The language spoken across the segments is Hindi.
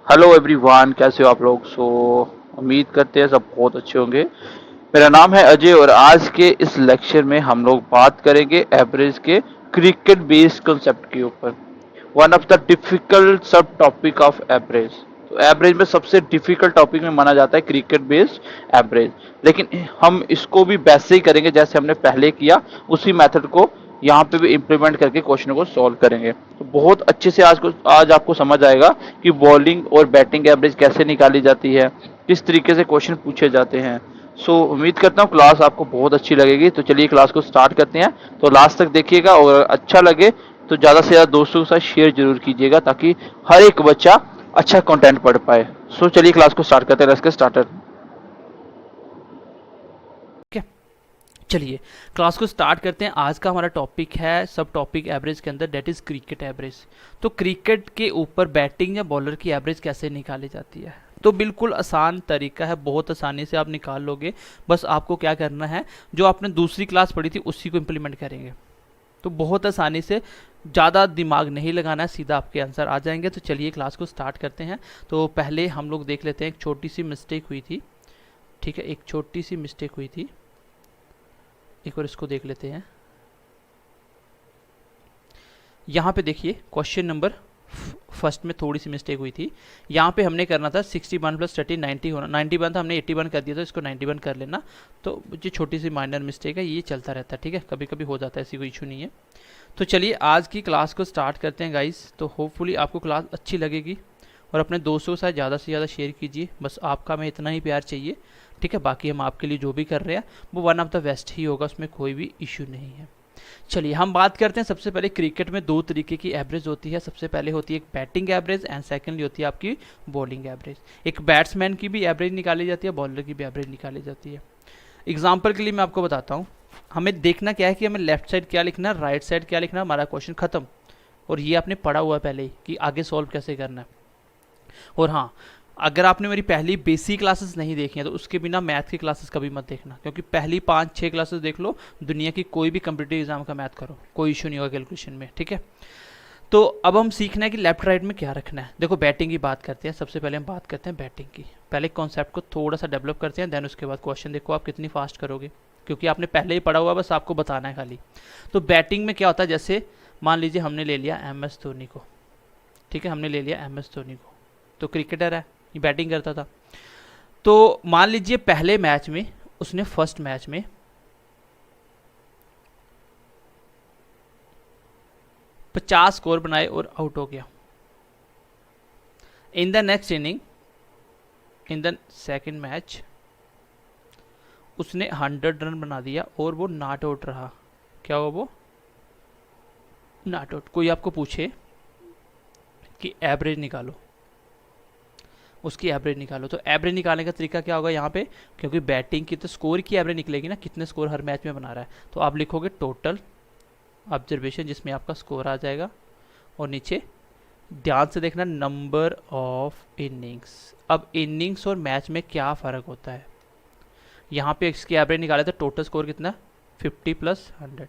हेलो एवरीवन, कैसे हो आप लोग। उम्मीद करते हैं सब बहुत अच्छे होंगे। मेरा नाम है अजय और आज के इस लेक्चर में हम लोग बात करेंगे एवरेज के क्रिकेट बेस्ड कंसेप्ट के ऊपर। वन ऑफ द डिफिकल्ट सब टॉपिक ऑफ एवरेज। तो एवरेज में सबसे डिफिकल्ट टॉपिक में माना जाता है क्रिकेट बेस्ड एवरेज। लेकिन हम इसको भी वैसे ही करेंगे जैसे हमने पहले किया, उसी मेथड को यहाँ पे भी इम्प्लीमेंट करके क्वेश्चन को सॉल्व करेंगे। तो बहुत अच्छे से आज आपको समझ आएगा कि बॉलिंग और बैटिंग एवरेज कैसे निकाली जाती है, किस तरीके से क्वेश्चन पूछे जाते हैं। उम्मीद करता हूँ क्लास आपको बहुत अच्छी लगेगी। तो चलिए क्लास को स्टार्ट करते हैं। तो लास्ट तक देखिएगा और अच्छा लगे तो ज़्यादा से ज़्यादा दोस्तों के साथ शेयर जरूर कीजिएगा ताकि हर एक बच्चा अच्छा कंटेंट पढ़ पाए। चलिए क्लास को स्टार्ट करते हैं। Let's get started. ठीक है। चलिए क्लास को स्टार्ट करते हैं। आज का हमारा टॉपिक है सब टॉपिक एवरेज के अंदर, डेट इज क्रिकेट एवरेज। तो क्रिकेट के ऊपर बैटिंग या बॉलर की एवरेज कैसे निकाली जाती है, तो बिल्कुल आसान तरीका है, बहुत आसानी से आप निकाल लोगे। बस आपको क्या करना है, जो आपने दूसरी क्लास पढ़ी थी उसी को इम्प्लीमेंट करेंगे तो बहुत आसानी से, ज़्यादा दिमाग नहीं लगाना है, सीधा आपके आंसर आ जाएंगे। तो चलिए क्लास को स्टार्ट करते हैं। तो पहले हम लोग देख लेते हैं, एक छोटी सी मिस्टेक हुई थी। ठीक है, एक छोटी सी मिस्टेक हुई थी, एक बार इसको देख लेते हैं। यहाँ पे देखिए क्वेश्चन नंबर फर्स्ट में थोड़ी सी मिस्टेक हुई थी। यहाँ पे हमने करना था 61 प्लस 30 90 होना, 91 था, हमने 81 कर दिया था, इसको 91 कर लेना। तो ये छोटी सी माइनर मिस्टेक है, ये चलता रहता है, ठीक है, कभी कभी हो जाता है, ऐसी कोई इशू नहीं है। तो चलिए आज की क्लास को स्टार्ट करते हैं गाइस। तो होपफुली आपको क्लास अच्छी लगेगी और अपने दोस्तों के साथ ज़्यादा से ज़्यादा शेयर कीजिए। बस आपका मैं इतना ही प्यार चाहिए, ठीक है। बाकी हम आपके लिए जो भी कर रहे हैं वो वन ऑफ द बेस्ट ही होगा, उसमें कोई भी इशू नहीं है। चलिए हम बात करते हैं। सबसे पहले क्रिकेट में दो तरीके की एवरेज होती है। सबसे पहले होती है एक बैटिंग एवरेज एंड सेकेंडली होती है आपकी बॉलिंग एवरेज। एक बैट्समैन की भी एवरेज निकाली जाती है, बॉलर की भी एवरेज निकाली जाती है। एग्जाम्पल के लिए मैं आपको बताता हूँ। हमें देखना क्या है कि हमें लेफ्ट साइड क्या लिखना है, राइट साइड क्या लिखना है, हमारा क्वेश्चन खत्म। और ये आपने पढ़ा हुआ है पहले ही कि आगे सॉल्व कैसे करना है। और हाँ, अगर आपने मेरी पहली बेसिक क्लासेस नहीं देखी हैं तो उसके बिना मैथ की क्लासेस कभी मत देखना, क्योंकि पहली 5-6 क्लासेस देख लो, दुनिया की कोई भी कम्पिटिटिव एग्जाम का मैथ करो, कोई इशू नहीं होगा कैलकुलेशन में, ठीक है। तो अब हम सीखना है कि लेफ्ट राइट में क्या रखना है। देखो बैटिंग की बात करते हैं। सबसे पहले हम बात करते हैं बैटिंग की। पहले कॉन्सेप्ट को थोड़ा सा डेवलप करते हैं, देन उसके बाद क्वेश्चन देखो आप कितनी फास्ट करोगे, क्योंकि आपने पहले ही पढ़ा हुआ, बस आपको बताना है खाली। तो बैटिंग में क्या होता है, जैसे मान लीजिए हमने ले लिया MS धोनी को, ठीक है, हमने ले लिया MS धोनी को, तो क्रिकेटर है, ये बैटिंग करता था। तो मान लीजिए पहले मैच में उसने फर्स्ट मैच में 50 स्कोर बनाए और आउट हो गया। इन the next inning, in the second match उसने 100 रन बना दिया और वो नॉट आउट रहा। क्या हुआ, वो नॉट आउट। कोई आपको पूछे कि एवरेज निकालो, उसकी एवरेज निकालो, तो एवरेज निकालने का तरीका क्या होगा यहाँ पे, क्योंकि बैटिंग की तो स्कोर की एवरेज निकलेगी ना, कितने स्कोर हर मैच में बना रहा है। तो आप लिखोगे टोटल ऑब्जर्वेशन, जिसमें आपका स्कोर आ जाएगा, और नीचे ध्यान से देखना नंबर ऑफ इनिंग्स। अब इनिंग्स और मैच में क्या फ़र्क होता है, यहाँ पे इसकी एवरेज निकाले तो टोटल स्कोर कितना, 50 प्लस 100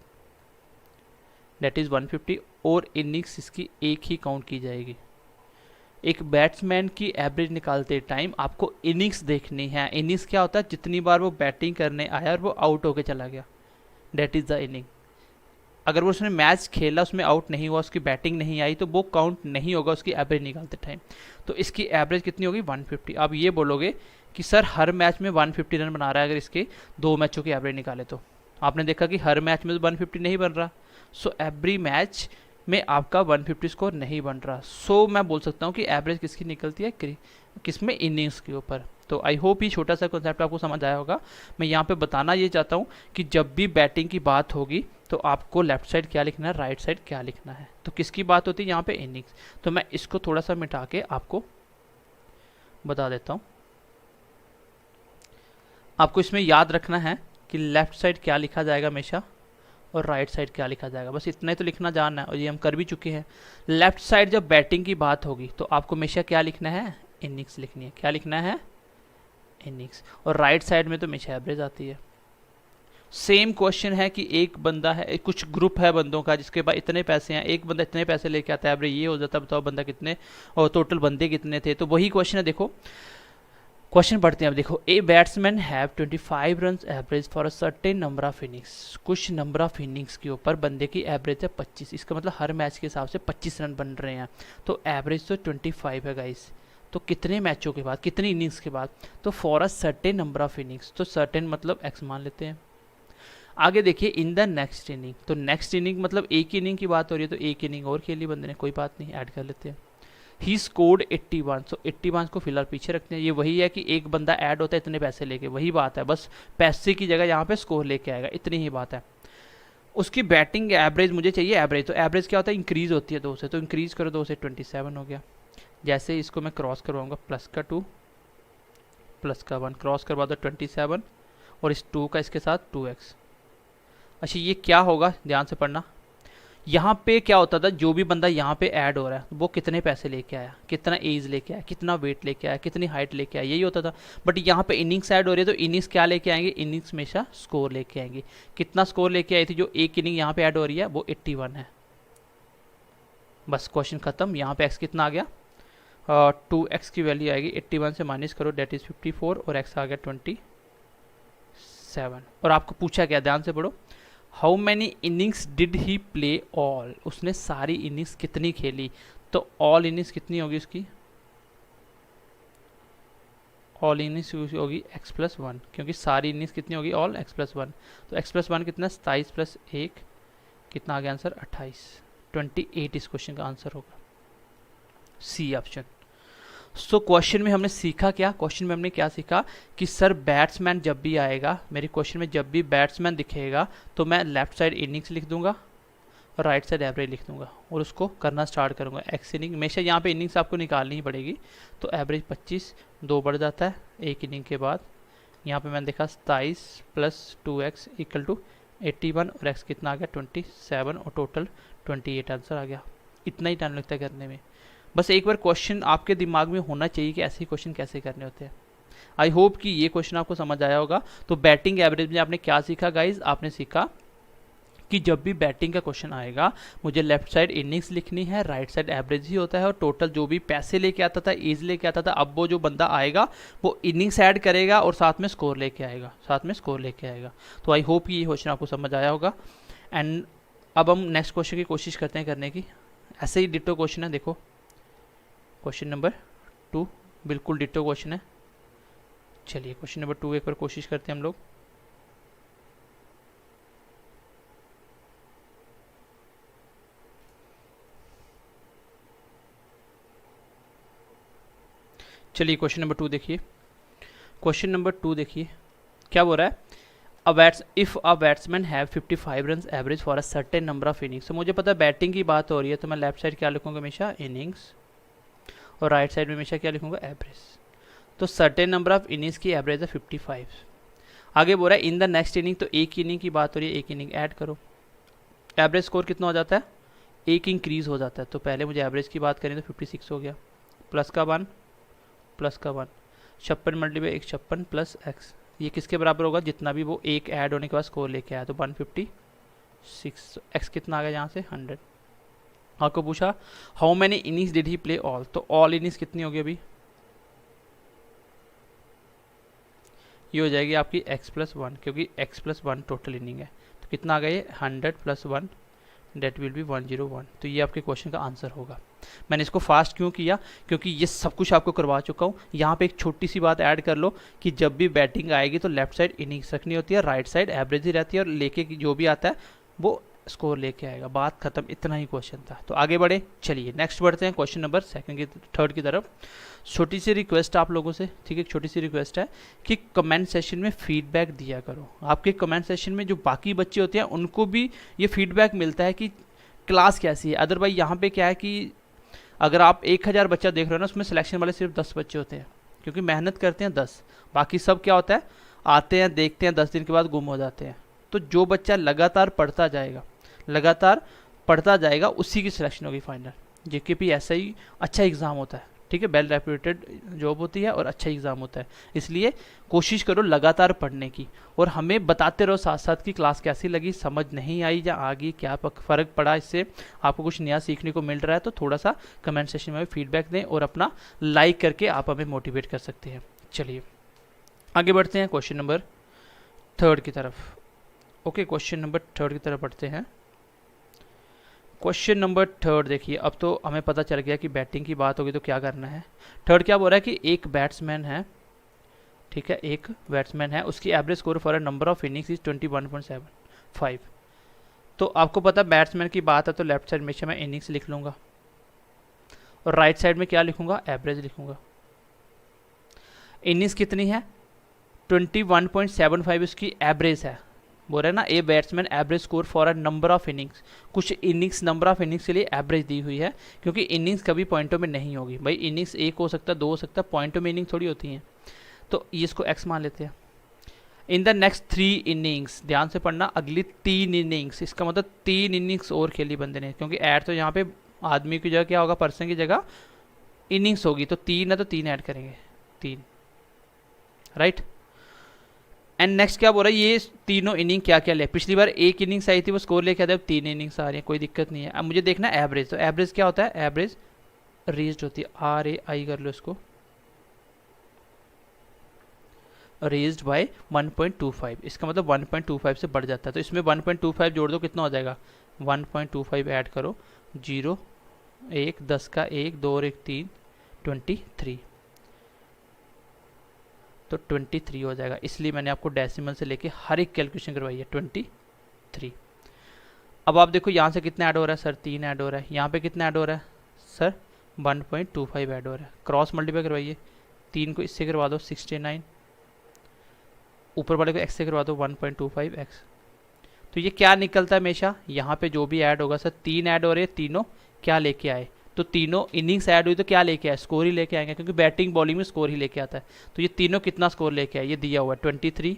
दैट इज़ 150, और इनिंग्स इसकी एक ही काउंट की जाएगी। एक बैट्समैन की एवरेज निकालते टाइम आपको इनिंग्स देखनी है। इनिंग्स क्या होता है, जितनी बार वो बैटिंग करने आया और वो आउट होके चला गया, दैट इज़ द इनिंग। अगर वो उसने मैच खेला, उसमें आउट नहीं हुआ, उसकी बैटिंग नहीं आई, तो वो काउंट नहीं होगा उसकी एवरेज निकालते टाइम। तो इसकी एवरेज कितनी होगी, 150। आप ये बोलोगे कि सर हर मैच में 150 रन बना रहा है, अगर इसके 2 मैचों की एवरेज निकाले तो आपने देखा कि हर मैच में 150 नहीं बन रहा। सो एवरी मैच में आपका 150 स्कोर नहीं बन रहा। सो मैं बोल सकता हूँ कि एवरेज किसकी निकलती है, किस में, इनिंग्स के ऊपर। तो आई होप ये छोटा सा कॉन्सेप्ट आपको समझ आया होगा। मैं यहाँ पे बताना ये चाहता हूँ कि जब भी बैटिंग की बात होगी तो आपको लेफ्ट साइड क्या लिखना है, राइट साइड क्या लिखना है। तो किसकी बात होती है यहाँ पे, इनिंग्स। तो मैं इसको थोड़ा सा मिटा के आपको बता देता हूँ। आपको इसमें याद रखना है कि लेफ्ट साइड क्या लिखा जाएगा हमेशा और राइट साइड क्या लिखा जाएगा, बस इतना ही तो लिखना जानना है, और ये हम कर भी चुके हैं। लेफ्ट साइड जब बैटिंग की बात होगी तो आपको हमेशा क्या लिखना है, इनिंग्स लिखनी है। क्या लिखना है, इनिंग्स। और राइट साइड में तो हमेशा एवरेज आती है। सेम क्वेश्चन है कि एक बंदा है, कुछ ग्रुप है बंदों का जिसके पास इतने पैसे हैं, एक बंदा इतने पैसे लेके आता है, एवरेज ये हो जाता है, बताओ बंदा कितने और टोटल बंदे कितने थे। तो वही क्वेश्चन है, देखो क्वेश्चन पढ़ते हैं अब। देखो, a batsman have 25 run average for a certain number of innings. कुछ नंबर ऑफ इनिंग्स के ऊपर बंदे की एवरेज है 25, इसका मतलब हर मैच के हिसाब से 25 रन बन रहे हैं। तो एवरेज तो 25 है गाइस। तो कितने मैचों के बाद, कितनी इनिंग्स के बाद, तो for a certain number of innings, तो सर्टेन मतलब एक्स मान लेते हैं। आगे देखिए, इन द नेक्स्ट इनिंग, तो नेक्स्ट इनिंग मतलब एक इनिंग की बात हो रही है, तो एक इनिंग और खेली बंदे ने, कोई बात नहीं, ऐड कर लेते हैं। ही स्कोर्ड 81, सो 81 को फिलहाल पीछे रखते हैं। ये वही है कि एक बंदा ऐड होता है इतने पैसे लेके, वही बात है, बस पैसे की जगह यहाँ पे स्कोर लेके आएगा, इतनी ही बात है। उसकी बैटिंग एवरेज मुझे चाहिए एवरेज, तो एवरेज क्या होता है, इंक्रीज होती है 2 से, तो इंक्रीज करो 2 से, 27 हो गया। जैसे इसको मैं क्रॉस करवाऊंगा, प्लस का 2 प्लस का 1, क्रॉस करवा दो 27 और इस 2 का इसके साथ 2x। अच्छा ये क्या होगा, ध्यान से पढ़ना। यहाँ पे क्या होता था, जो भी बंदा यहाँ पे ऐड हो रहा है वो कितने पैसे लेके आया, कितना एज लेके आया, कितना वेट लेके आया, कितनी हाइट लेके आया, यही होता था। बट यहाँ पे इनिंग्स ऐड हो रही है, तो इनिंग्स क्या लेके आएंगे, इनिंग्स हमेशा स्कोर लेके आएंगे। कितना स्कोर लेके आई थी, जो एक इनिंग यहाँ पे ऐड हो रही है वो 81 है। बस क्वेश्चन खत्म। यहाँ पे एक्स कितना आ गया, 2x की वैल्यू आएगी, 81 से माइनस करो, डेट इज़ 54 और x आ गया 27। और आपको पूछा क्या, ध्यान से पढ़ो, how many innings did he play all, उसने सारी इनिंग्स कितनी खेली। तो ऑल इनिंग्स कितनी होगी उसकी, ऑल इनिंग्स होगी x+1, क्योंकि सारी इनिंग्स कितनी होगी, ऑल x+1। तो x+1 कितना, 27 + 1 कितना आ गया आंसर, 28, 28 इस क्वेश्चन का आंसर होगा, सी ऑप्शन। सो क्वेश्चन में हमने सीखा क्या, क्वेश्चन में हमने क्या सीखा कि सर बैट्समैन जब भी आएगा, मेरे क्वेश्चन में जब भी बैट्समैन दिखेगा तो मैं लेफ्ट साइड इनिंग्स लिख दूंगा और राइट साइड एवरेज लिख दूंगा और उसको करना स्टार्ट करूंगा। एक्स इनिंग हमेशा यहाँ पे इनिंग्स आपको निकालनी ही पड़ेगी। तो एवरेज 25, 2 बढ़ जाता है एक इनिंग के बाद। यहाँ पे मैंने देखा 27 + 2x = 81 और x कितना आ गया 27 और टोटल 28 आंसर आ गया। इतना ही टाइम लगता है करने में। बस एक बार क्वेश्चन आपके दिमाग में होना चाहिए कि ऐसे क्वेश्चन कैसे करने होते हैं। आई होप कि ये क्वेश्चन आपको समझ आया होगा। तो बैटिंग एवरेज में आपने क्या सीखा गाइज, आपने सीखा कि जब भी बैटिंग का क्वेश्चन आएगा मुझे लेफ्ट साइड इनिंग्स लिखनी है, राइट साइड एवरेज ही होता है और टोटल जो भी पैसे लेके आता था, एज लेके आता था, अब वो जो बंदा आएगा वो इनिंग्स ऐड करेगा और साथ में स्कोर लेके आएगा, साथ में स्कोर लेके आएगा। तो आई होप कि ये क्वेश्चन आपको समझ आया होगा। एंड अब हम नेक्स्ट क्वेश्चन की कोशिश करते हैं करने की। ऐसे ही डिटो क्वेश्चन है, देखो क्वेश्चन नंबर 2 बिल्कुल डिटो क्वेश्चन है। चलिए क्वेश्चन नंबर 2 एक बार कोशिश करते हैं हम लोग। चलिए क्वेश्चन नंबर 2 देखिए। क्वेश्चन नंबर 2 देखिए क्या बोल रहा है, if a batsman have 55 run average for a certain number of innings. तो मुझे पता है बैटिंग की बात हो रही है, तो मैं लेफ्ट साइड क्या लिखूंगा हमेशा, इनिंग्स, और राइट साइड में हमेशा क्या लिखूंगा, एवरेज। तो सर्टेन नंबर ऑफ इनिंग्स की एवरेज है 55। आगे बोल रहा है इन द नेक्स्ट इनिंग, तो एक इनिंग की बात हो रही है, एक इनिंग ऐड करो। एवरेज स्कोर कितना हो जाता है, एक इंक्रीज हो जाता है। तो पहले मुझे एवरेज की बात करें तो 56 हो गया, प्लस का 1 प्लस का 1, 56 मल्टीप्लाई 156 प्लस एक्स, ये किसके बराबर होगा, जितना भी वो एक ऐड होने के बाद स्कोर लेके आया। तो 156, एक्स कितना आ गया यहाँ से 100। आपको पूछा how many innings did he play all, तो ऑल इनिंग्स कितनी होगी अभी, ये हो जाएगी आपकी x+1, क्योंकि x+1 टोटल इनिंग है। तो कितना आ गया ये 100 + 1, डेट विल बी 101। तो ये आपके क्वेश्चन का आंसर होगा। मैंने इसको फास्ट क्यों किया, क्योंकि ये सब कुछ आपको करवा चुका हूँ। यहाँ पे एक छोटी सी बात ऐड कर लो कि जब भी बैटिंग आएगी तो लेफ्ट साइड इनिंग्स रखनी होती है, राइट साइड एवरेज ही रहती है, और लेके जो भी आता है वो स्कोर लेके आएगा। बात खत्म, इतना ही क्वेश्चन था। तो आगे बढ़े, चलिए नेक्स्ट बढ़ते हैं क्वेश्चन नंबर 3 की तरफ। छोटी सी रिक्वेस्ट आप लोगों से, ठीक है, छोटी सी रिक्वेस्ट है कि कमेंट सेशन में फीडबैक दिया करो। आपके कमेंट सेशन में जो बाकी बच्चे होते हैं उनको भी ये फीडबैक मिलता है कि क्लास कैसी है। अदरवाइज यहाँ पे क्या है कि अगर आप 1000 बच्चा देख रहे हो ना, उसमें सिलेक्शन वाले सिर्फ 10 बच्चे होते हैं, क्योंकि मेहनत करते हैं 10, बाकी सब क्या होता है, आते हैं देखते हैं 10 दिन के बाद गुम हो जाते हैं। तो जो बच्चा लगातार पढ़ता जाएगा, लगातार पढ़ता जाएगा, उसी की सिलेक्शन होगी फाइनल। जेकेपी ऐसा ही अच्छा एग्ज़ाम होता है, ठीक है, वेल रेप्यूटेड जॉब होती है और अच्छा एग्ज़ाम होता है। इसलिए कोशिश करो लगातार पढ़ने की, और हमें बताते रहो साथ साथ कि क्लास कैसी लगी, समझ नहीं आई या आ गई, क्या फ़र्क पड़ा, इससे आपको कुछ नया सीखने को मिल रहा है। तो थोड़ा सा कमेंट सेक्शन में फीडबैक दें और अपना लाइक करके आप हमें मोटिवेट कर सकते हैं। चलिए आगे बढ़ते हैं क्वेश्चन नंबर 3 की तरफ। ओके, क्वेश्चन नंबर 3 की तरफ बढ़ते हैं। क्वेश्चन नंबर 3 देखिए, अब तो हमें पता चल गया कि बैटिंग की बात होगी तो क्या करना है। 3 क्या बोल रहा है कि एक बैट्समैन है, ठीक है, एक बैट्समैन है, उसकी average score for a number of innings is 21.75। तो आपको पता बैट्समैन की बात है तो लेफ्ट साइड में मैं इनिंग्स लिख लूँगा और राइट साइड में क्या लिखूँगा, एवरेज लिखूँगा। इनिंग्स कितनी है, 21.75 उसकी एवरेज है। बोल रहे हैं ना, a batsman average score for a number of innings, कुछ इनिंग्स नंबर ऑफ इनिंग्स के लिए एवरेज दी हुई है, क्योंकि इनिंग्स कभी पॉइंटों में नहीं होगी भाई। इनिंग्स एक हो सकता है, दो हो सकता है, पॉइंटों में इनिंग्स थोड़ी होती हैं। तो इसको एक्स मान लेते हैं। इन द नेक्स्ट 3 इनिंग्स, ध्यान से पढ़ना, अगली 3 इनिंग्स, इसका मतलब 3 इनिंग्स और खेली बंदे ने, क्योंकि ऐड तो यहाँ पे आदमी की जगह क्या होगा, पर्सन की जगह इनिंग्स होगी, तो 3 है तो 3 ऐड करेंगे, 3, राइट। एंड नेक्स्ट क्या बोल रहा है, ये तीनों इनिंग क्या क्या ले, पिछली बार एक इनिंग्स आई थी वो स्कोर लेके आते, अब 3 इनिंग्स आ रही है, कोई दिक्कत नहीं है। अब मुझे देखना है एवरेज, तो एवरेज क्या होता है, एवरेज रेज्ड होती है, RAI कर लो इसको, रेज्ड बाय 1.25, इसका मतलब 1.25 से बढ़ जाता है। तो इसमें 1.25 जोड़ दो, कितना हो जाएगा, 1.25 ऐड करो, 0 1 10 का 1 2 और 1 3, 23, तो 23 हो जाएगा। इसलिए मैंने आपको डेसिमल से लेके हर एक कैलकुलेशन करवाई है, 23। अब आप देखो यहाँ से कितना ऐड हो रहा है सर, 3 ऐड हो रहा है, यहाँ पे कितना ऐड हो रहा है सर, 1.25 ऐड हो रहा है। क्रॉस मल्टीप्लाई करवाइए, 3 को इससे करवा दो 69, ऊपर वाले को x से करवा दो 1.25x। तो ये क्या निकलता है हमेशा, यहाँ पे जो भी ऐड होगा सर, 3 ऐड हो रहे हैं, तीनों क्या लेके आए, तो तीनों इनिंग्स ऐड हुई तो क्या लेके आए, स्कोर ही लेके आएंगे, क्योंकि बैटिंग बॉलिंग में स्कोर ही लेके आता है। तो ये तीनों कितना स्कोर लेके आए, ये दिया हुआ है 23,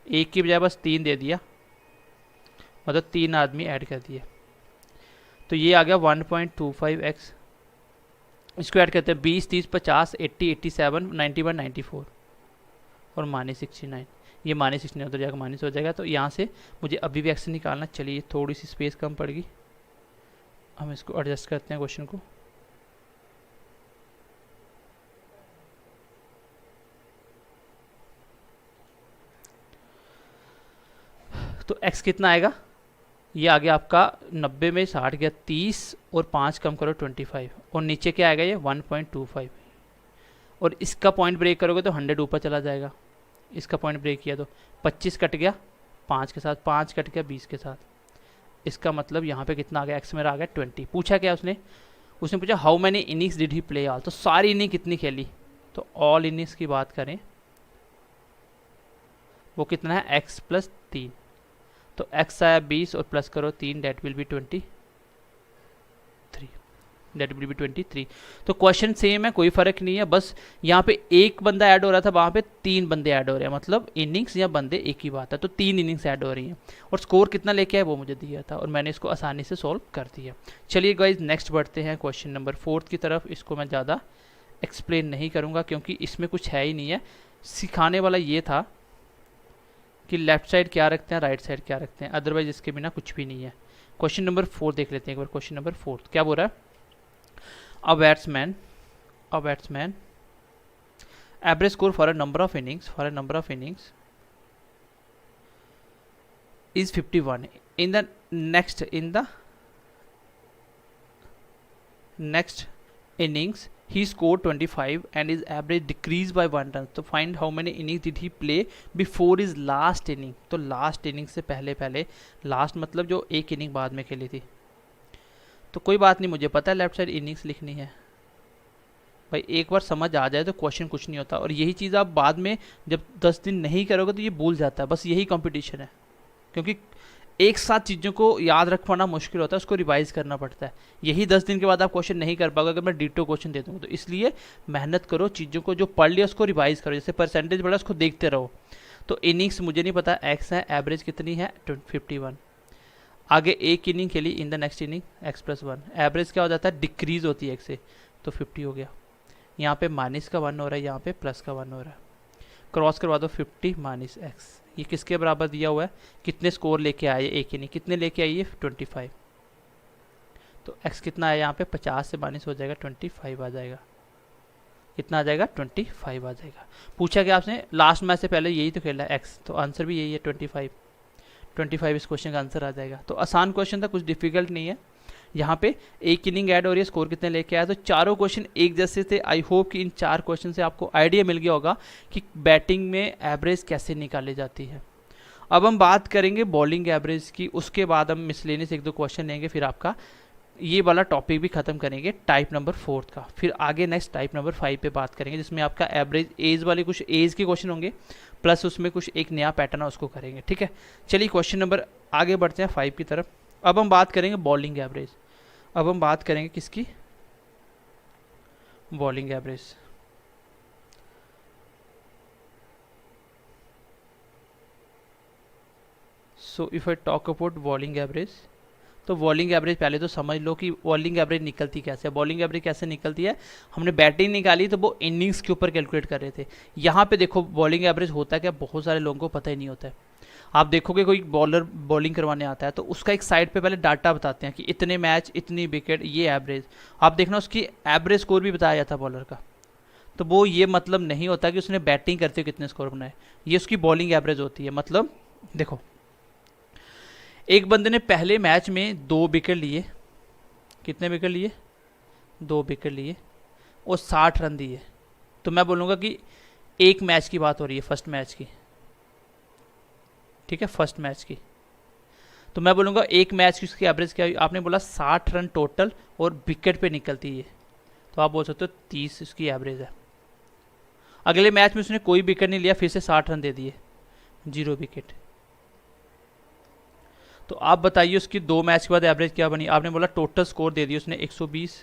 एक की बजाय बस 3 दे दिया, मतलब 3 आदमी ऐड कर दिए, तो ये आ गया 1.25x। इसको ऐड करते हैं 20 30 50 80 87 91 94 और -69, ये -69 उधर जाकर माइनस हो जाएगा। तो यहाँ से मुझे अभी भी एक्स निकालना, चलिए थोड़ी सी स्पेस कम पड़ गई, हम इसको एडजस्ट करते हैं क्वेश्चन को। तो x कितना आएगा, ये आ गया आपका 90 में 60 गया 30 और 5 कम करो 25, और नीचे क्या आएगा ये 1.25, और इसका पॉइंट ब्रेक करोगे तो 100 ऊपर चला जाएगा। इसका पॉइंट ब्रेक किया तो 25 कट गया 5 के साथ, 5 कट गया 20 के साथ, इसका मतलब यहाँ पे कितना आ गया, एक्स मेरा आ गया 20। पूछा क्या उसने पूछा how many innings did he play all, तो सारी इनिंग कितनी खेली, तो ऑल इनिंग्स की बात करें वो कितना है, x + 3, तो x आया 20 और प्लस करो 3, date will be 23, date will be 23। तो क्वेश्चन सेम है, कोई फर्क नहीं है, बस यहाँ पे एक बंदा ऐड हो रहा था, वहाँ पे 3 बंदे ऐड हो रहे हैं, मतलब इनिंग्स या बंदे एक ही बात है, तो 3 इनिंग्स ऐड हो रही हैं, और स्कोर कितना लेके आए वो मुझे दिया था, और मैंने इसको आसानी से सॉल्व कर दिया। चलिए गाइज नेक्स्ट बढ़ते हैं क्वेश्चन नंबर 4 की तरफ। इसको मैं ज़्यादा एक्सप्लेन नहीं करूँगा क्योंकि इसमें कुछ है ही नहीं है, सिखाने वाला ये था कि लेफ्ट साइड क्या रखते हैं, राइट साइड क्या रखते हैं, अदरवाइज इसके बिना कुछ भी नहीं है। क्वेश्चन नंबर 4 देख लेते हैं एक बार। क्वेश्चन नंबर 4 क्या बोल रहा है, a batsman average score for a number of innings is 51, in the next innings he scored 25 and his average decreased by 1 run, तो find how many innings did he play before his last inning। तो लास्ट इनिंग से पहले लास्ट मतलब जो एक इनिंग बाद में खेली थी। तो कोई बात नहीं, मुझे पता है लेफ्ट साइड इनिंग्स लिखनी है भाई, एक बार समझ आ जाए तो क्वेश्चन कुछ नहीं होता, और यही चीज़ आप बाद में जब 10 दिन नहीं करोगे तो ये भूल जाता है, बस यही कंपटीशन है, क्योंकि एक साथ चीज़ों को याद रख पाना मुश्किल होता है, उसको रिवाइज करना पड़ता है। यही 10 दिन के बाद आप क्वेश्चन नहीं कर पाओगे अगर मैं डिटो क्वेश्चन दे दूँगा, तो इसलिए मेहनत करो, चीज़ों को जो पढ़ लिया उसको रिवाइज करो, जैसे परसेंटेज बढ़ा उसको देखते रहो। तो इनिंग्स मुझे नहीं पता, एक्स है, एवरेज कितनी है 51, आगे एक इनिंग खेली, इन the next inning x + 1, average क्या हो जाता है, डिक्रीज होती है x से, तो 50 हो गया। यहाँ पे माइनस का 1 हो रहा है, यहाँ पे प्लस का 1 हो रहा है। क्रॉस करवा दो 50 माइनस एक्स, ये किसके बराबर दिया हुआ है, कितने स्कोर लेके आए, एक ही नहीं कितने लेके आई है 25। तो x कितना है यहाँ पे 50 से माइनस हो जाएगा 25 आ जाएगा। कितना आ जाएगा 25 आ जाएगा। पूछा गया आपने लास्ट मैच से पहले यही तो खेला है x, तो आंसर भी यही है 25 इस क्वेश्चन का आंसर आ जाएगा। तो आसान क्वेश्चन था, कुछ डिफिकल्ट नहीं है। यहाँ पे एक इनिंग ऐड हो रही है, स्कोर कितने लेके आया, तो चारों क्वेश्चन एक जैसे थे। आई होप कि इन 4 क्वेश्चन से आपको आइडिया मिल गया होगा कि बैटिंग में एवरेज कैसे निकाली जाती है। अब हम बात करेंगे बॉलिंग एवरेज की, उसके बाद हम मिसलेनियस 1-2 क्वेश्चन लेंगे, फिर आपका ये वाला टॉपिक भी खत्म करेंगे टाइप नंबर 4 का। फिर आगे नेक्स्ट टाइप नंबर 5 पे बात करेंगे, जिसमें आपका एवरेज एज वाले कुछ एज के क्वेश्चन होंगे, प्लस उसमें कुछ एक नया पैटर्न है उसको करेंगे। ठीक है, चलिए क्वेश्चन नंबर आगे बढ़ते हैं 5 की तरफ। अब हम बात करेंगे बॉलिंग एवरेज। अब हम बात करेंगे किसकी, bowling average. So if I talk about bowling average, तो बॉलिंग एवरेज पहले तो समझ लो कि बॉलिंग एवरेज निकलती कैसे है। बॉलिंग एवरेज कैसे निकलती है, हमने बैटिंग निकाली तो वो इनिंग्स के ऊपर कैलकुलेट कर रहे थे। यहाँ पे देखो बॉलिंग एवरेज होता है क्या, बहुत सारे लोगों को पता ही नहीं होता है। आप देखोगे कोई बॉलर बॉलिंग करवाने आता है तो उसका एक साइड पे पहले डाटा बताते हैं कि इतने मैच इतनी विकेट ये एवरेज। आप देखना उसकी एवरेज स्कोर भी बताया जाता है बॉलर का, तो वो ये मतलब नहीं होता कि उसने बैटिंग करते हुए कितने स्कोर बनाए, ये उसकी बॉलिंग एवरेज होती है। मतलब देखो एक बंदे ने पहले मैच में 2 विकेट लिए, कितने विकेट लिए, 2 विकेट लिए और 60 रन दिए, तो मैं बोलूँगा कि एक मैच की बात हो रही है, फर्स्ट मैच की। ठीक है, फर्स्ट मैच की, तो मैं बोलूँगा एक मैच की उसकी एवरेज क्या हुई, आपने बोला 60 रन टोटल और विकेट पे निकलती है, तो आप बोल सकते हो 30 उसकी एवरेज है। अगले मैच में उसने कोई विकेट नहीं लिया, फिर से 60 रन दे दिए, 0 विकेट। तो आप बताइए उसकी 2 मैच के बाद एवरेज क्या बनी। आपने बोला टोटल स्कोर दे दिया उसने 120,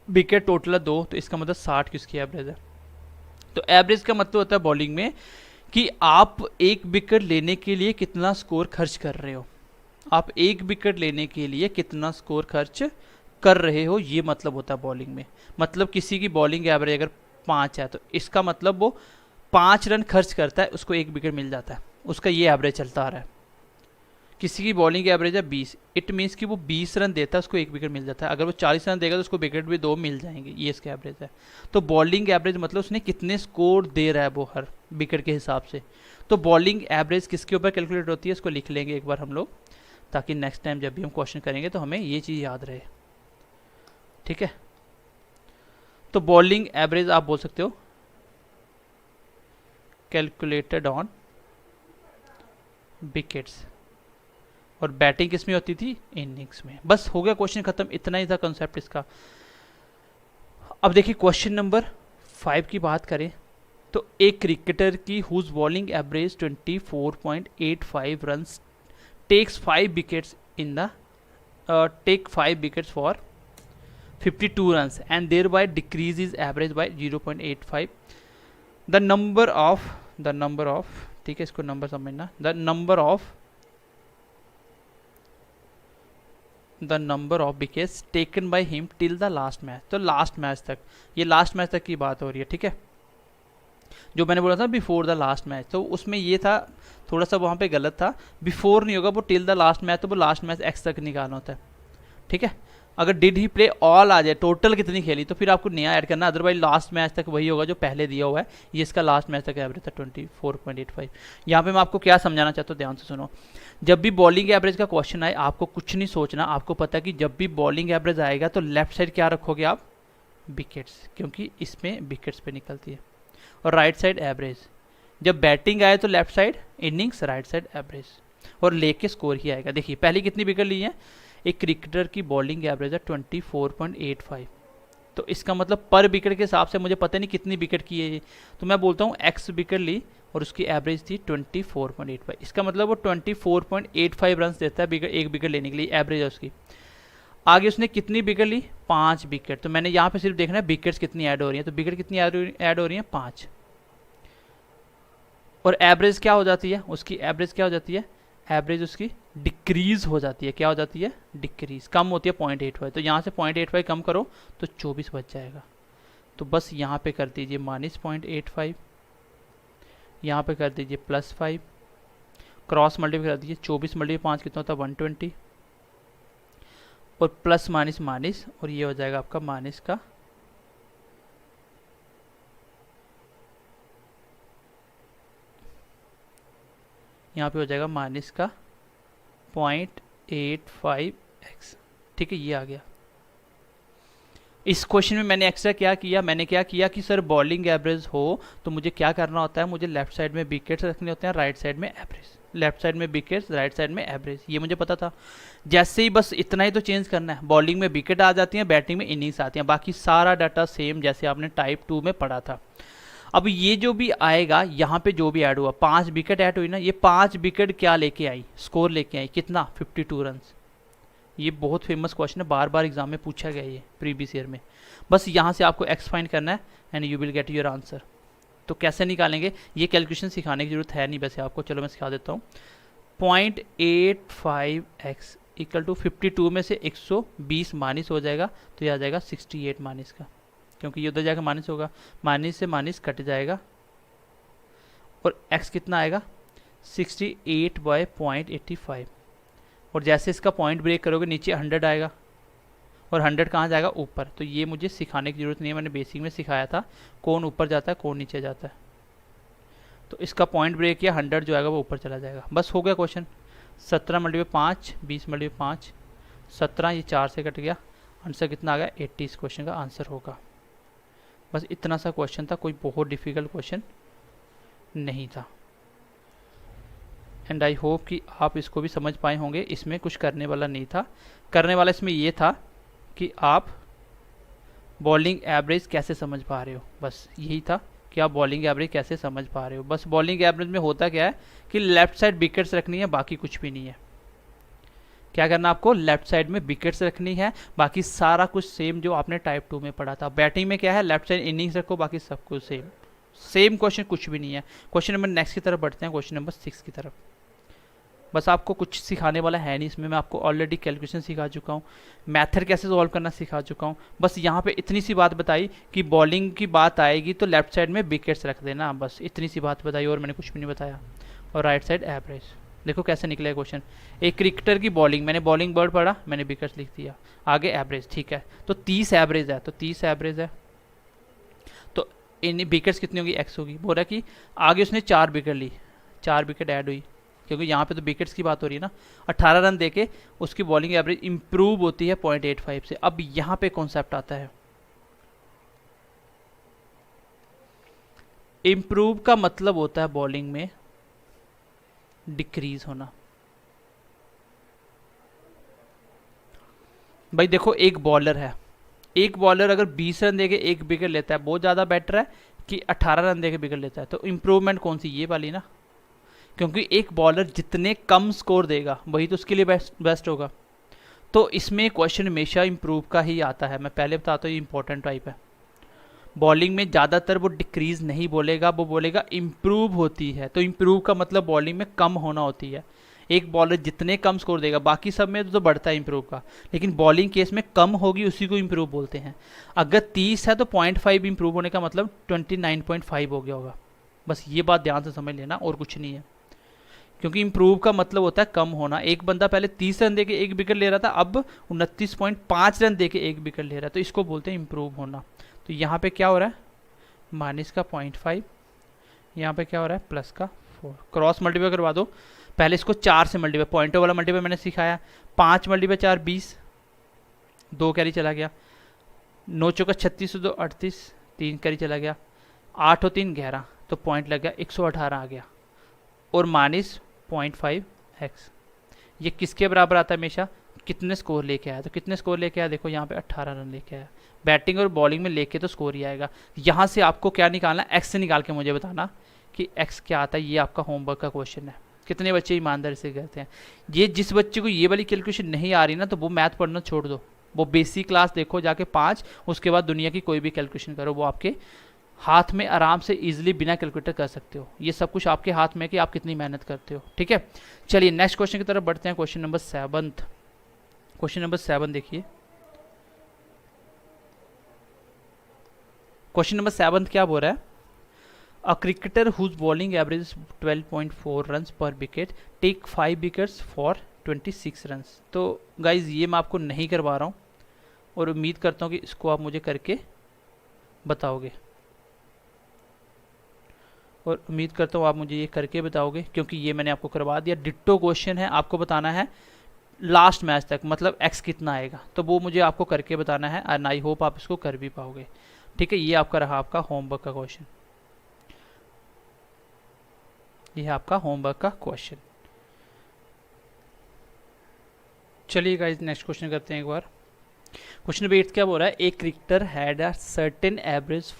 विकेट टोटल है 2, तो इसका मतलब 60 की उसकी एवरेज है। तो एवरेज का मतलब होता है बॉलिंग में कि आप एक विकेट लेने के लिए कितना स्कोर खर्च कर रहे हो, आप एक विकेट लेने के लिए कितना स्कोर खर्च कर रहे हो, ये मतलब होता है बॉलिंग में। मतलब किसी की बॉलिंग एवरेज अगर 5 है तो इसका मतलब वो 5 रन खर्च करता है, उसको एक विकेट मिल जाता है, उसका ये एवरेज चलता आ रहा है। किसी की बॉलिंग एवरेज है 20, इट मीन्स कि वो 20 रन देता है, उसको एक विकेट मिल जाता है। अगर वो 40 रन देगा तो उसको विकेट भी 2 मिल जाएंगे, ये इसका एवरेज है। तो बॉलिंग एवरेज मतलब उसने कितने स्कोर दे रहा है वो हर विकेट के हिसाब से। तो बॉलिंग एवरेज किसके ऊपर कैलकुलेट होती है, इसको लिख लेंगे एक बार हम लोग, ताकि नेक्स्ट टाइम जब भी हम क्वेश्चन करेंगे तो हमें ये चीज़ याद रहे। ठीक है, तो बॉलिंग एवरेज आप बोल सकते हो कैलकुलेटेड ऑन विकेट्स, और बैटिंग किस में होती थी, इनिंग्स में। बस हो गया क्वेश्चन खत्म, इतना ही था कंसेप्ट इसका। अब देखिए क्वेश्चन नंबर 5 की बात करें तो एक क्रिकेटर की whose bowling average 24.85 runs takes 5 wickets in the take 5 wickets for 52 runs and thereby decreases his average by 0.85। The number of ठीक है, इसको नंबर समझना, the number of wickets taken by him till the last match. तो लास्ट मैच तक, ये लास्ट मैच तक की बात हो रही है। ठीक है, जो मैंने बोला था बिफोर द लास्ट मैच, तो उसमें ये था थोड़ा सा वहाँ पे गलत था, बिफोर नहीं होगा, वो टिल द लास्ट मैच, तो वो लास्ट मैच एक्स तक निकालना होता है। ठीक है, अगर डिड ही प्ले ऑल आ जाए, टोटल कितनी खेली, तो फिर आपको नया ऐड करना, अदरवाइज लास्ट मैच तक वही होगा जो पहले दिया हुआ है। ये इसका लास्ट मैच तक एवरेज था 24.85। यहाँ पे मैं आपको क्या समझाना चाहता हूँ, ध्यान से सुनो। जब भी बॉलिंग एवरेज का क्वेश्चन आए आपको कुछ नहीं सोचना, आपको पता है कि जब भी बॉलिंग एवरेज आएगा तो लेफ्ट साइड क्या रखोगे आप, विकेट्स, क्योंकि इसमें विकेट्स पे निकलती है, और राइट साइड एवरेज। जब बैटिंग आए तो left side innings, right side average, और लेके स्कोर ही आएगा। देखिए पहले कितनी विकेट ली है, एक क्रिकेटर की बॉलिंग एवरेज है 24.85, तो इसका मतलब पर विकेट के हिसाब से मुझे पता नहीं कितनी विकेट की है, तो मैं बोलता हूँ एक्स विकेट ली और उसकी एवरेज थी 24.85। इसका मतलब वो 24.85 रन देता है एक विकेट लेने के लिए, एवरेज है उसकी। आगे उसने कितनी विकेट ली, 5 विकेट, तो मैंने यहाँ पे सिर्फ देखना है विकेट्स कितनी ऐड हो रही हैं, तो विकेट कितनी ऐड हो रही हैं, 5, और एवरेज क्या हो जाती है, उसकी एवरेज क्या हो जाती है, एवरेज उसकी डिक्रीज हो जाती है। क्या हो जाती है? डिक्रीज, कम होती है 0.85। तो यहाँ से 0.85 कम करो तो 24 बच जाएगा। तो बस यहाँ पे कर दीजिए -0.85, यहाँ पे कर दीजिए +5, क्रॉस मल्टीप्लाई कर दीजिए, 24 मल्टीप्लाई 5 कितना होता है? 120, और प्लस माइनस माइनस, और ये हो जाएगा आपका माइनस का यहाँ पे हो जाएगा माइनस का 0.85x। ठीक है, ये आ गया। इस क्वेश्चन में मैंने एक्स्ट्रा क्या किया, मैंने क्या किया कि सर बॉलिंग एवरेज हो तो मुझे क्या करना होता है, मुझे लेफ्ट साइड में विकेट्स रखने होते हैं, राइट साइड में एवरेज, लेफ्ट साइड में विकेट्स, राइट साइड में एवरेज, ये मुझे पता था। जैसे ही बस इतना ही तो चेंज करना है, बॉलिंग में विकेट आ जाती हैं, बैटिंग में इनिंग्स आती हैं, बाकी सारा डाटा सेम जैसे आपने टाइप 2 में पढ़ा था। अब ये जो भी आएगा यहाँ पे जो भी ऐड हुआ, 5 विकेट ऐड हुई ना, ये 5 विकेट क्या लेके आई? स्कोर लेके आई, कितना? 52 रन। ये बहुत फेमस क्वेश्चन है, बार बार एग्जाम में पूछा गया ये प्रीवियस ईयर में। बस यहाँ से आपको एक्स फाइंड करना है and you will get your answer. तो कैसे निकालेंगे, ये कैलकुलेशन सिखाने की जरूरत है नहीं वैसे आपको, चलो मैं सिखा देता हूँ। 0.85x इक्वल टू 52 में से 120 माइनस हो जाएगा, तो ये आ जाएगा 68 माइनस का, क्योंकि ये उधर जाकर माइनस होगा, माइनस से माइनस कट जाएगा, और x कितना आएगा? 68/0.85। और जैसे इसका पॉइंट ब्रेक करोगे नीचे 100 आएगा, और 100 कहाँ जाएगा? ऊपर। तो ये मुझे सिखाने की ज़रूरत नहीं है, मैंने बेसिक में सिखाया था कौन ऊपर जाता है कौन नीचे जाता है। तो इसका पॉइंट ब्रेक किया, 100 जो आएगा वो ऊपर चला जाएगा। बस हो गया क्वेश्चन। 17 मल्टीप्लाई 5, 20 मल्टीप्लाई 5, 17, ये 4 से कट गया, आंसर कितना आ गया? 80 इस क्वेश्चन का आंसर होगा। बस इतना सा क्वेश्चन था, कोई बहुत डिफ़िकल्ट क्वेश्चन नहीं था। एंड आई होप कि आप इसको भी समझ पाए होंगे, इसमें कुछ करने वाला नहीं था। करने वाला इसमें ये था कि आप बॉलिंग एवरेज कैसे समझ पा रहे हो, बस यही था कि आप बॉलिंग एवरेज कैसे समझ पा रहे हो। बस बॉलिंग एवरेज में होता क्या है कि लेफ्ट साइड विकेट्स रखनी है, बाकी कुछ भी नहीं है। क्या करना आपको? लेफ्ट साइड में विकेट्स रखनी है, बाकी सारा कुछ सेम जो आपने टाइप 2 में पढ़ा था। बैटिंग में क्या है? लेफ्ट साइड इनिंग्स रखो, बाकी सब कुछ सेम। सेम क्वेश्चन कुछ भी नहीं है। क्वेश्चन नंबर नेक्स्ट की तरफ बढ़ते हैं, क्वेश्चन नंबर 6 की तरफ। बस आपको कुछ सिखाने वाला है नहीं इसमें, मैं आपको ऑलरेडी कैलकुलेशन सिखा चुका हूँ, मैथड कैसे सॉल्व करना सिखा चुका हूँ। बस यहाँ पे इतनी सी बात बताई कि बॉलिंग की बात आएगी तो लेफ्ट साइड में विकेट्स रख देना, बस इतनी सी बात बताई, और मैंने कुछ भी नहीं बताया। और राइट साइड एवरेज। देखो कैसे निकलेगा क्वेश्चन। एक क्रिकेटर की बॉलिंग, मैंने बॉलिंग वर्ड पढ़ा, मैंने विकेट्स लिख दिया, आगे एवरेज। ठीक है, तो 30 एवरेज है, तो 30 एवरेज है, तो इन विकेट्स कितनी होगी? एक्स होगी। बोल रहा कि आगे उसने 4 विकेट ली, 4 विकेट ऐड हुई, क्योंकि यहाँ पे तो विकेट्स की बात हो रही है ना। 18 रन देके उसकी बॉलिंग एवरेज इंप्रूव होती है 0.85 से। अब यहाँ पे कॉन्सेप्ट आता है, इंप्रूव का मतलब होता है बॉलिंग में डिक्रीज होना। भाई देखो, एक बॉलर है, एक बॉलर अगर 20 रन देके एक विकेट लेता है, बहुत ज़्यादा बेटर है कि 18 रन देके विकेट लेता है। तो इंप्रूवमेंट कौन सी? ये वाली ना, क्योंकि एक बॉलर जितने कम स्कोर देगा वही तो उसके लिए बेस्ट होगा। तो इसमें क्वेश्चन हमेशा इंप्रूव का ही आता है। मैं पहले बताता हूँ, ये इंपॉर्टेंट टाइप है। बॉलिंग में ज़्यादातर वो डिक्रीज नहीं बोलेगा, वो बोलेगा इम्प्रूव होती है। तो इम्प्रूव का मतलब बॉलिंग में कम होना होती है। एक बॉलर जितने कम स्कोर देगा, बाकी सब में तो बढ़ता है इम्प्रूव का, लेकिन बॉलिंग केस में कम होगी उसी को इम्प्रूव बोलते हैं। अगर 30 है तो 0.5 इम्प्रूव होने का मतलब 29.5 हो गया होगा। बस ये बात ध्यान से समझ लेना, और कुछ नहीं है। क्योंकि इम्प्रूव का मतलब होता है कम होना। एक बंदा पहले 30 रन देके एक विकेट ले रहा था, अब 29.5 रन देके एक विकेट ले रहा है, तो इसको बोलते हैं इम्प्रूव होना। तो यहाँ पे क्या हो रहा है? माइनस का 0.5, यहाँ पे क्या हो रहा है? प्लस का 4। क्रॉस मल्टीप्लाई करवा दो, पहले इसको 4 से मल्टीप्लाई, पॉइंटो वाला मल्टीप्लाई मैंने सिखाया। 5 मल्टीप्लाई 4 20, 2 कैरी चला गया, 9 चौका 36, 2 38, 3 कैरी चला गया, 8 और 3 11, तो पॉइंट लग गया 118 आ गया, और माइनस 0.5x। ये किसके बराबर आता है हमेशा? कितने स्कोर लेके आया। तो कितने स्कोर लेके आया? देखो यहाँ पे 18 रन लेके आया। बैटिंग और बॉलिंग में लेके तो स्कोर ही आएगा। यहाँ से आपको क्या निकालना? एक्स से निकाल के मुझे बताना कि एक्स क्या आता है। ये आपका होमवर्क का क्वेश्चन है। कितने बच्चे ईमानदारी से करते हैं? ये जिस बच्चे को ये वाली कैलकुलेशन नहीं आ रही ना, तो वो मैथ पढ़ना छोड़ दो, वो बेसिक क्लास देखो जाके 5, उसके बाद दुनिया की कोई भी कैलकुलेशन करो, वो आपके हाथ में आराम से इजीली बिना कैलकुलेटर कर सकते हो। ये सब कुछ आपके हाथ में है कि आप कितनी मेहनत करते हो। ठीक है, चलिए नेक्स्ट क्वेश्चन की तरफ बढ़ते हैं। Question number 7। क्वेश्चन नंबर 7 देखिए। क्वेश्चन नंबर 7 क्या बोल रहा है? A cricketer whose bowling average 12.4 run per wicket take 5 wickets for 26 run. तो गाइज ये मैं आपको नहीं करवा रहा हूँ और उम्मीद करता हूँ कि इसको आप मुझे करके बताओगे, और उम्मीद करता हूँ आप मुझे ये करके बताओगे, क्योंकि ये मैंने आपको करवा दिया। डिट्टो क्वेश्चन है, आपको बताना है लास्ट मैच तक, मतलब एक्स कितना आएगा, तो वो मुझे आपको करके बताना है एंड आई होप आप इसको कर भी पाओगे। ठीक है, ये आपका रहा आपका होमवर्क का क्वेश्चन। ये है आपका होमवर्क का क्वेश्चन। चलिए गाइस नेक्स्ट क्वेश्चन करते हैं एक बार। क्वेश्चन नंबर 8 क्या बोल रहा है? A cricketer had a certain average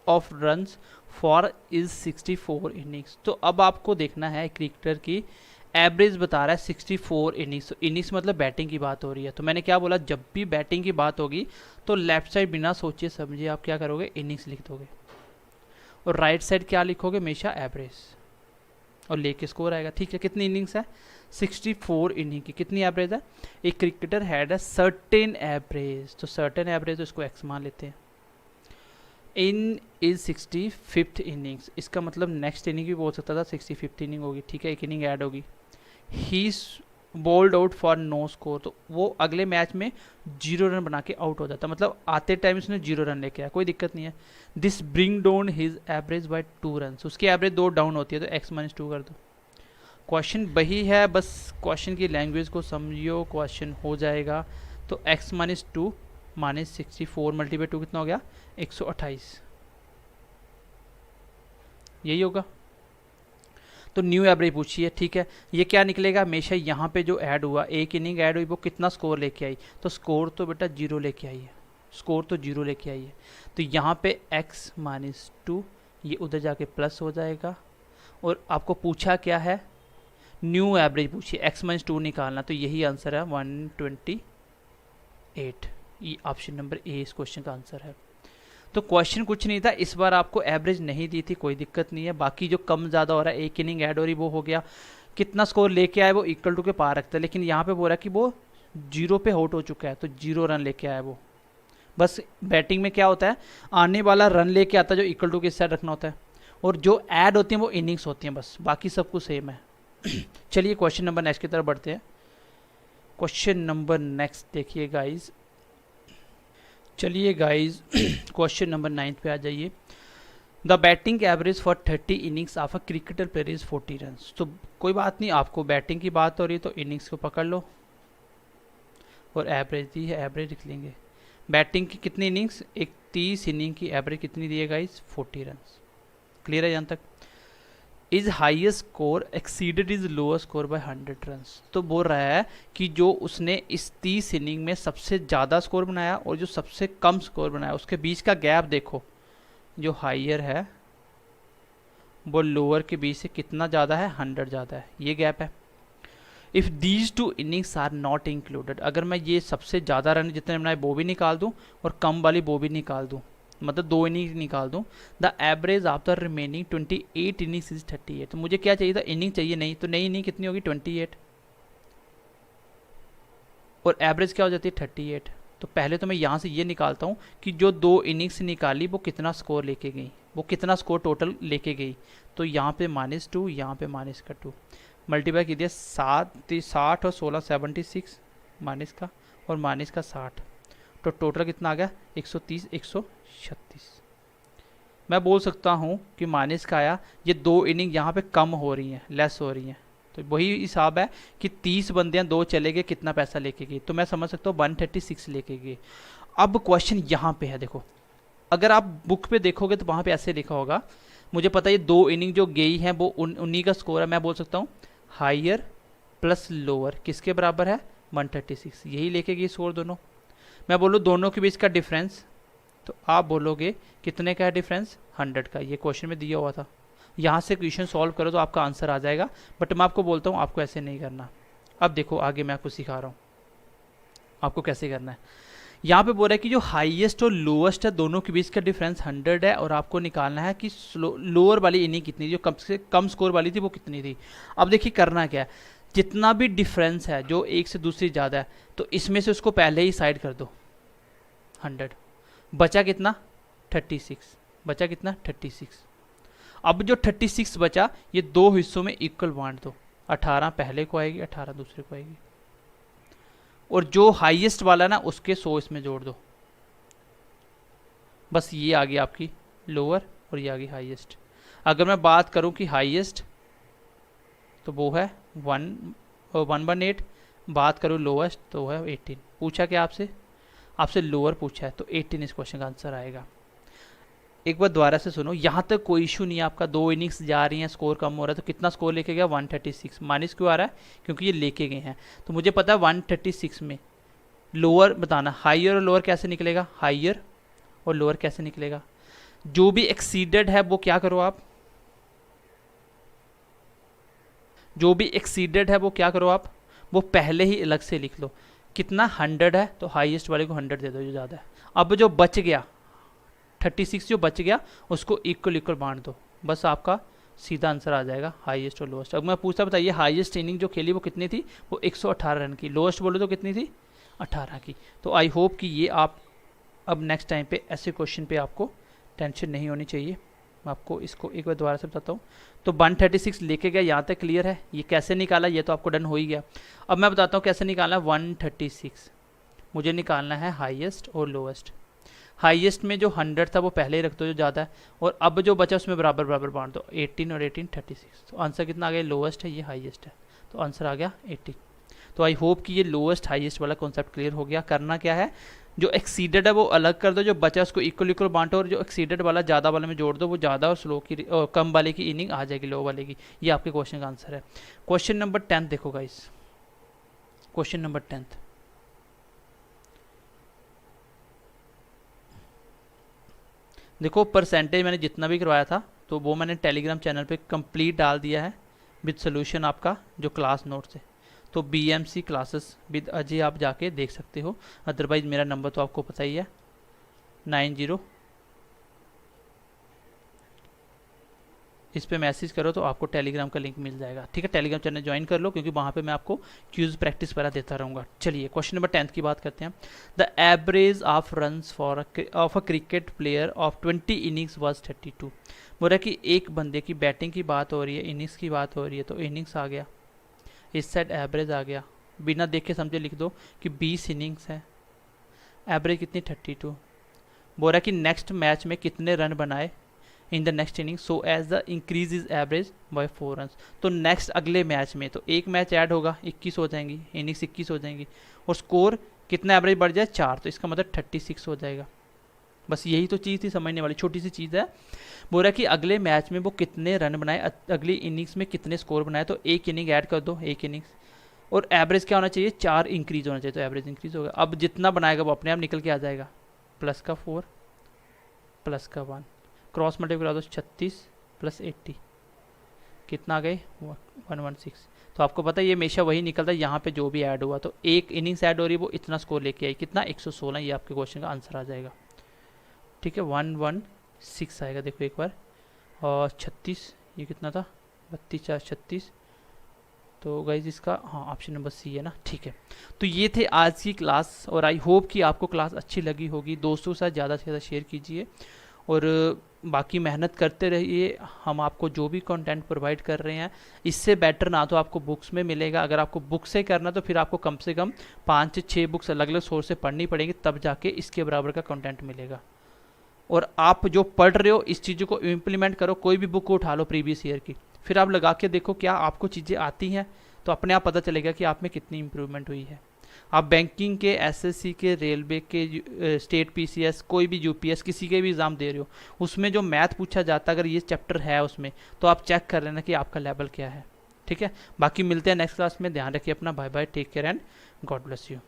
of runs for is 64 innings. तो अब आपको देखना है क्रिकेटर की एवरेज बता रहा है 64 इनिंग्स। तो इनिंग्स मतलब बैटिंग की बात हो रही है। तो मैंने क्या बोला, जब भी बैटिंग की बात होगी तो लेफ्ट साइड बिना सोचे समझे आप क्या करोगे, इनिंग्स लिख दोगे, और राइट साइड क्या लिखोगे, हमेशा एवरेज, और लेके स्कोर आएगा। ठीक है, कितनी इनिंग्स है? 64 इनिंग की कितनी एवरेज है? एक cricketer had a certain average, तो सर्टेन एवरेज तो इसको एक्स मान लेते हैं। इन इज 65th इनिंग्स, इसका मतलब नेक्स्ट इनिंग भी बोल सकता था 65th इनिंग होगी। ठीक है, एक इनिंग ऐड होगी। He bowled out for no score, तो वो अगले मैच में 0 रन बना के आउट हो जाता, मतलब आते टाइम उसने 0 रन लेके आया, कोई दिक्कत नहीं है। This bring down his average by 2 run, उसकी एवरेज 2 डाउन होती है, तो x-2 कर दो। क्वेश्चन वही है, बस क्वेश्चन की लैंग्वेज को समझियो, क्वेश्चन हो जाएगा। तो x-2 माइनस 64 मल्टीप्लाई 2 कितना हो गया? 128, यही होगा। तो न्यू एवरेज पूछिए। ठीक है, ये क्या निकलेगा, हमेशा यहाँ पे जो ऐड हुआ, एक इनिंग ऐड हुई, वो कितना स्कोर लेके आई? तो स्कोर तो बेटा 0 लेके आई है, स्कोर तो 0 लेके आई है। तो यहाँ पे x-2 ये उधर जाके प्लस हो जाएगा, और आपको पूछा क्या है, न्यू एवरेज पूछिए, x-2 निकालना, तो यही आंसर है 128। ये ऑप्शन नंबर ए इस क्वेश्चन का आंसर है। तो क्वेश्चन कुछ नहीं था, इस बार आपको एवरेज नहीं दी थी, कोई दिक्कत नहीं है। बाकी जो कम ज़्यादा हो रहा है, एक इनिंग ऐड हो रही, वो हो गया, कितना स्कोर लेके आए वो इक्वल टू के पार रखता है, लेकिन यहाँ पे बोल रहा है कि वो 0 पे आउट हो चुका है, तो 0 रन लेके आया वो। बस बैटिंग में क्या होता है, आने वाला रन लेके आता है जो इक्वल टू के साइड रखना होता है, और जो ऐड होती हैं वो इनिंग्स होती हैं, बस बाकी सब कुछ सेम है। चलिए क्वेश्चन नंबर नेक्स्ट की तरफ बढ़ते हैं। क्वेश्चन नंबर नेक्स्ट देखिए गाइज। चलिए गाइज क्वेश्चन नंबर 9 पे आ जाइए। The batting average for 30 innings of a cricketer player is 40 run. तो कोई बात नहीं, आपको बैटिंग की बात हो रही है तो इनिंग्स को पकड़ लो, और एवरेज दी है, एवरेज लिख लेंगे। बैटिंग की कितनी इनिंग्स, एक 30 इनिंग की एवरेज कितनी दी है गाइज, 40 रन। क्लियर है यहाँ तक? Is highest score exceeded is lower score bye 100 run. तो बोल रहा है कि जो उसने इस 30 इनिंग में सबसे ज़्यादा स्कोर बनाया और जो सबसे कम स्कोर बनाया, उसके बीच का गैप देखो, जो हाइयर है वो लोअर के बीच से कितना ज़्यादा है, 100 ज़्यादा है, ये गैप है। If these 2 innings are not included, अगर मैं ये सबसे ज़्यादा रन जितने बनाए वो भी निकाल दूँ और कम वाली वो भी निकाल दूँ, मतलब 2 इनिंग निकाल दूँ, the average of the remaining 28 innings is 38। तो मुझे क्या चाहिए था, इनिंग चाहिए, नहीं तो नई इनिंग कितनी होगी, 28, और एवरेज क्या हो जाती है 38। तो पहले तो मैं यहाँ से ये निकालता हूँ कि जो 2 इनिंग्स निकाली वो कितना स्कोर लेके गई, वो कितना स्कोर टोटल लेके गई। तो यहाँ पे -2, यहाँ पे -2 मल्टीप्लाई कीजिए, 60 और 16 76 माइनस का और माइनस का 60, तो टोटल कितना आ गया 130 136। मैं बोल सकता हूँ कि माइनस का आया, ये 2 इनिंग यहाँ पे कम हो रही हैं, लेस हो रही हैं, तो वही हिसाब है कि 30 बंदे हैं, 2 चले गए, कितना पैसा लेके गए, तो मैं समझ सकता हूँ 136 लेके गए। अब क्वेश्चन यहाँ पे है, देखो अगर आप बुक पे देखोगे तो वहाँ पे ऐसे लिखा होगा, मुझे पता है ये 2 इनिंग जो गई हैं वो उन्हीं का स्कोर है, मैं बोल सकता हूँ हाइयर प्लस लोअर किसके बराबर है 136, यही लेके गई स्कोर दोनों। मैं बोलूँ दोनों के बीच का डिफरेंस, तो आप बोलोगे कितने का है डिफरेंस, 100 का, ये क्वेश्चन में दिया हुआ था। यहाँ से क्वेश्चन सॉल्व करो तो आपका आंसर आ जाएगा, बट मैं आपको बोलता हूँ आपको ऐसे नहीं करना। अब देखो आगे मैं आपको सिखा रहा हूँ आपको कैसे करना है। यहाँ पे बोल रहा है कि जो हाईएस्ट और लोएस्ट है दोनों के बीच का डिफरेंस 100 है और आपको निकालना है कि लोअर वाली इनिंग कितनी थी, जो कम से कम स्कोर वाली थी वो कितनी थी। अब देखिए करना क्या है, जितना भी डिफरेंस है जो एक से दूसरी ज़्यादा है तो इसमें से उसको पहले ही साइड कर दो 100, बचा कितना 36, बचा कितना 36। अब जो 36 बचा ये दो हिस्सों में इक्वल बांट दो, 18 पहले को आएगी 18 दूसरे को आएगी, और जो हाईएस्ट वाला ना उसके 100 इसमें जोड़ दो। बस ये आ गई आपकी लोअर और ये आ गई हाईएस्ट। अगर मैं बात करूं कि हाईएस्ट तो वो है 118, बात करूं लोएस्ट तो है 18। पूछा क्या आपसे, आपसे लोअर पूछा है तो 18 इस क्वेश्चन का आंसर आएगा। एक बार दोबारा से सुनो, यहाँ तक कोई इशू नहीं है आपका, दो इनिंग्स जा रही हैं, स्कोर कम हो रहा है तो कितना स्कोर लेके गया 136, माइनस क्यों आ रहा है क्योंकि ये लेके गए हैं। तो मुझे पता है 136 में लोअर बताना, हाइयर और लोअर कैसे निकलेगा, हाइयर और लोअर कैसे निकलेगा, जो भी एक्सीडेड है वो क्या करो आप, जो भी एक्सीडेड है वो क्या करो आप, वो पहले ही अलग से लिख लो। कितना 100 है तो हाईएस्ट वाले को 100 दे दो जो ज़्यादा है। अब जो बच गया 36 जो बच गया उसको इक्वल इक्वल बांट दो, बस आपका सीधा आंसर आ जाएगा हाईएस्ट और लोएस्ट। अब मैं पूछता बताइए हाईएस्ट इनिंग जो खेली वो कितनी थी, वो 118 रन की, लोएस्ट बोलो तो कितनी थी 18 की। तो आई होप कि ये आप अब नेक्स्ट टाइम पे ऐसे क्वेश्चन पे आपको टेंशन नहीं होनी चाहिए। मैं आपको इसको एक बार दोबारा से बताता हूँ। तो 136 लेके गया, यहाँ तक क्लियर है। ये कैसे निकाला ये तो आपको डन हो ही गया। अब मैं बताता हूँ कैसे निकालना है 136। मुझे निकालना है हाईएस्ट और लोएस्ट। हाईएस्ट में जो 100 था वो पहले ही रख दो जो ज़्यादा है, और अब जो बचा उसमें बराबर बराबर बांट दो, 18 और 18 36। तो आंसर कितना आ गया, लोएस्ट है ये हाईएस्ट है, तो आंसर आ गया 18। तो आई होप कि ये लोएस्ट हाईएस्ट वाला कॉन्सेप्ट क्लियर हो गया। करना क्या है, जो एक्सीडेड है वो अलग कर दो, जो बचा उसको इक्वल इक्वल बांटो, और जो एक्सीडेड वाला ज़्यादा वाले में जोड़ दो, वो ज़्यादा और स्लो की कम वाले की इनिंग आ जाएगी लो वाले की। ये आपके क्वेश्चन का आंसर है। क्वेश्चन नंबर 10 देखो गाइस, क्वेश्चन नंबर 10 देखो। परसेंटेज मैंने जितना भी करवाया था तो वो मैंने टेलीग्राम चैनल पे कंप्लीट डाल दिया है विद सोल्यूशन आपका जो क्लास नोट से। तो BMC क्लासेस विद अजय आप जाके देख सकते हो। अदरवाइज मेरा नंबर तो आपको पता ही है 90, इस पे मैसेज करो तो आपको टेलीग्राम का लिंक मिल जाएगा। ठीक है, टेलीग्राम चैनल ज्वाइन कर लो क्योंकि वहाँ पे मैं आपको क्यूज प्रैक्टिस वगैरह देता रहूँगा। चलिए क्वेश्चन नंबर 10 की बात करते हैं। The average of runs of a cricket player of 20 innings was 32। बोल रहा है कि एक बंदे की बैटिंग की बात हो रही है, इनिंग्स की बात हो रही है, तो इनिंग्स आ गया, इस साइड एवरेज आ गया। बिना देखे समझे लिख दो कि 20 इनिंग्स है, एवरेज कितनी 32। बोल रहा है कि नेक्स्ट मैच में कितने रन बनाए in the next inning so as the increase his average by 4 run. तो नेक्स्ट अगले मैच में तो एक मैच ऐड होगा, 21 हो जाएंगी, इनिंग्स 21 हो जाएंगी, और स्कोर कितना एवरेज बढ़ जाए 4, तो इसका मतलब 36 हो जाएगा। बस यही तो चीज़ थी समझने वाली, छोटी सी चीज़ है। बोल रहा है कि अगले मैच में वो कितने रन बनाए, अगली इनिंग्स में कितने स्कोर बनाए, तो एक इनिंग ऐड कर दो, एक इनिंग्स, और एवरेज क्या होना चाहिए 4 इंक्रीज होना चाहिए, तो एवरेज इंक्रीज होगा। अब जितना बनाएगा वो अपने आप निकल के आ जाएगा, प्लस का 4 प्लस का 1, क्रॉस मल्टीप्लाई करा दो, 36 प्लस 80 कितना आ गए 116। तो आपको पता है ये हमेशा वही निकलता है, यहाँ पे जो भी ऐड हुआ, तो एक इनिंग्स ऐड हो रही है वो इतना स्कोर लेके आई, कितना 116। ये आपके क्वेश्चन का आंसर आ जाएगा। ठीक है, 116 आएगा, देखो एक बार, और 36 ये कितना था 32 4 36, तो गाइज इसका हाँ ऑप्शन नंबर सी है ना। ठीक है, तो ये थे आज की क्लास, और आई होप कि आपको क्लास अच्छी लगी होगी। दोस्तों के साथ ज़्यादा से ज़्यादा शेयर कीजिए, और बाकी मेहनत करते रहिए। हम आपको जो भी कंटेंट प्रोवाइड कर रहे हैं इससे बेटर ना तो आपको बुक्स में मिलेगा। अगर आपको बुक से करना तो फिर आपको कम से कम 5 से 6 बुक्स अलग अलग सोर्स से पढ़नी पड़ेगी, तब जाके इसके बराबर का कंटेंट मिलेगा। और आप जो पढ़ रहे हो इस चीज़ों को इम्प्लीमेंट करो। कोई भी बुक उठा लो प्रीवियस ईयर की, फिर आप लगा के देखो क्या आपको चीज़ें आती हैं, तो अपने आप पता चलेगा कि आप में कितनी इंप्रूवमेंट हुई है। आप बैंकिंग के, एसएससी के, रेलवे के, स्टेट पीसीएस, कोई भी यूपीएस, किसी के भी एग्ज़ाम दे रहे हो, उसमें जो मैथ पूछा जाता है अगर ये चैप्टर है उसमें, तो आप चेक कर लेना कि आपका लेवल क्या है। ठीक है, बाकी मिलते हैं नेक्स्ट क्लास में। ध्यान रखिए अपना, bye bye, take care and God bless you.